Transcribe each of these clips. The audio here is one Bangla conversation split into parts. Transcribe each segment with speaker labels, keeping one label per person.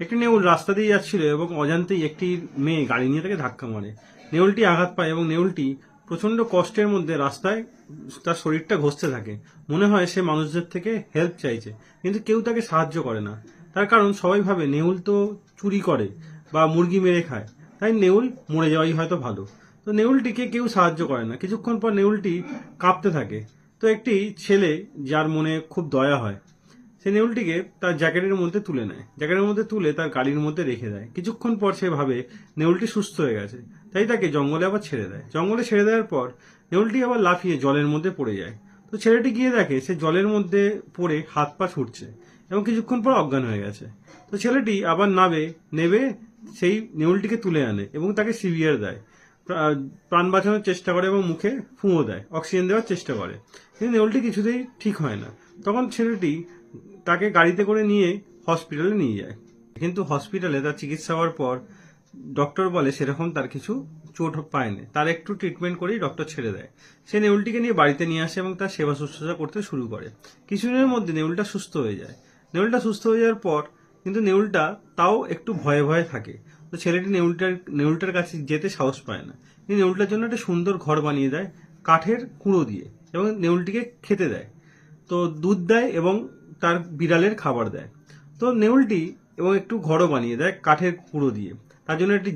Speaker 1: একটি নেউল রাস্তা দিয়ে যাচ্ছিল এবং অজান্তেই একটি মেয়ে গাড়ি নিয়ে তাকে ধাক্কা মারে। নেউলটি আঘাত পায় এবং নেউলটি প্রচন্ড কষ্টের মধ্যে রাস্তায় তার শরীরটা ঘষতে থাকে। মনে হয় সে মানুষদের থেকে হেল্প চাইছে, কিন্তু কেউ তাকে সাহায্য করে না। তার কারণ সবাই ভাবে নেউল তো চুরি করে বা মুরগি মেরে খায়, তাই নেউল মরে যাওয়াই হয়তো ভালো। তো নেউলটিকে কেউ সাহায্য করে না। কিছুক্ষণ পর নেউলটি কাঁপতে থাকে। তো একটি ছেলে, যার মনে খুব দয়া হয়, সে নেউলটিকে তার জ্যাকেটের মধ্যে তুলে নেয়। জ্যাকেটের মধ্যে তুলে তার গাড়ির মধ্যে রেখে দেয়। কিছুক্ষণ পর সে ভাবে নেউলটি সুস্থ হয়ে গেছে, তাই তাকে জঙ্গলে আবার ছেড়ে দেয়। জঙ্গলে ছেড়ে দেওয়ার পর নেউলটি আবার লাফিয়ে জলের মধ্যে পড়ে যায়। তো ছেলেটি গিয়ে দেখে সে জলের মধ্যে পড়ে হাত পা ছুটছে এবং কিছুক্ষণ পর অজ্ঞান হয়ে গেছে। তো ছেলেটি আবার নেবে সেই নেউলটিকে তুলে আনে এবং তাকে সিভিয়ার দেয়, প্রাণ বাঁচানোর চেষ্টা করে এবং মুখে ফুঁয়ো দেয়, অক্সিজেন দেওয়ার চেষ্টা করে। কিন্তু নেউলটি কিছুতেই ঠিক হয় না। তখন ছেলেটি তাকে গাড়িতে করে নিয়ে হসপিটালে নিয়ে যায়। কিন্তু হসপিটালে তার চিকিৎসা হওয়ার পর ডক্টর বলে সেরকম তার কিছু চোট পায়নি, তার একটু ট্রিটমেন্ট করেই ডক্টর ছেড়ে দেয়। সে নেউলটিকে নিয়ে বাড়িতে নিয়ে আসে এবং তার সেবা শুশ্রূষা করতে শুরু করে। কিছুদিনের মধ্যে নেউলটা সুস্থ হয়ে যায়। নেউলটা সুস্থ হয়ে যাওয়ার পর কিন্তু নেউলটা তাও একটু ভয়ে ভয়ে থাকে। তো ছেলেটি নেউলটার কাছে যেতে সাহস পায় না। কিন্তু নেউলটার জন্য একটা সুন্দর ঘর বানিয়ে দেয় কাঠের কুঁড়ো দিয়ে এবং নেউলটিকে খেতে দেয়। তো দুধ দেয় এবং তার বিড়ালের খাবার দেয়। তো নেউলটি এবং একটু ঘরও বানিয়ে দেয় কাঠের কুঁড়ো দিয়ে। তার জন্য একটি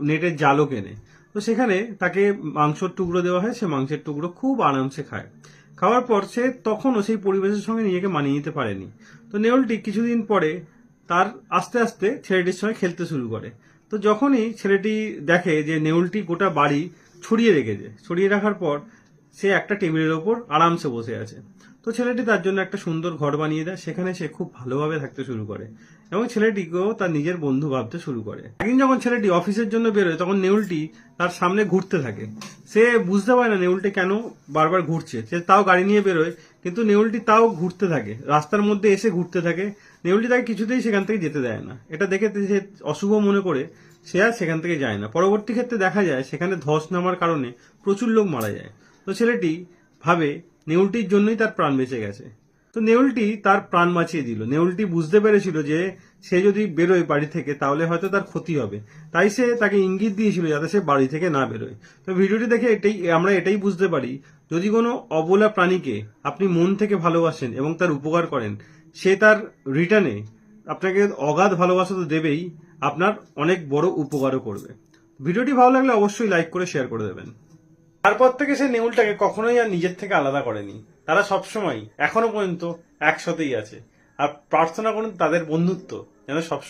Speaker 1: নেটের জালও কেনে। তো সেখানে তাকে মাংসের টুকরো দেওয়া হয়, সে মাংসের টুকরো খুব আরামসে খায়। খাওয়ার পর সে তখনও সেই পরিবেশের সঙ্গে নিজেকে মানিয়ে নিতে পারেনি। তো নেউলটি কিছুদিন পরে তার আস্তে আস্তে ছেলেটির সঙ্গে খেলতে শুরু করে। তো যখনই ছেলেটি দেখে যে নেউলটি গোটা বাড়ি ছড়িয়ে রাখার পর সে একটা টেবিলের ওপর আরামসে বসে আছে। তো ছেলেটি তার জন্য একটা সুন্দর ঘর বানিয়ে দেয়, সেখানে সে খুব ভালোভাবে থাকতে শুরু করে এবং ছেলেটিকেও তার নিজের বন্ধু ভাবতে শুরু করে। একদিন যখন ছেলেটি অফিসের জন্য বেরোয়, তখন নেউলটি তার সামনে ঘুরতে থাকে। সে বুঝতে পারে না নেউলটি কেন বারবার ঘুরছে। সে তাও গাড়ি নিয়ে বেরোয়, কিন্তু নেউলটি তাও ঘুরতে থাকে, রাস্তার মধ্যে এসে ঘুরতে থাকে। নেউলটি তাকে কিছুতেই সেখান থেকে যেতে দেয় না। এটা দেখে সে অশুভ মনে করে সে আর সেখান থেকে যায় না। পরবর্তী ক্ষেত্রে দেখা যায় সেখানে ধস নামার কারণে প্রচুর লোক মারা যায়। তো ছেলেটি ভাবে নেউলটির জন্যই তার প্রাণ বেঁচে গেছে। তো নেউলটি তার প্রাণ বাঁচিয়ে দিল। নেউলটি বুঝতে পেরেছিল যে সে যদি বেরোয় বাড়ি থেকে তাহলে হয়তো তার ক্ষতি হবে, তাই সে তাকে ইঙ্গিত দিয়েছিল যাতে সে বাড়ি থেকে না বেরোয়। তো ভিডিওটি দেখে আমরা এটাই বুঝতে পারি, যদি কোনো অবলা প্রাণীকে আপনি মন থেকে ভালোবাসেন এবং তার উপকার করেন, সে তার রিটার্নে আপনাকে অগাধ ভালোবাসা তো দেবেই, আপনার অনেক বড় উপকারও করবে। ভিডিওটি ভালো লাগলে অবশ্যই লাইক করে শেয়ার করে দেবেন। তারপর থেকে সে নেউলটাকে কখনোই আর নিজের থেকে আলাদা করেনি। তারা সবসময় এখনো পর্যন্ত একসাথেই আছে। আর প্রার্থনা করুন তাদের বন্ধুত্ব যেন সবসময়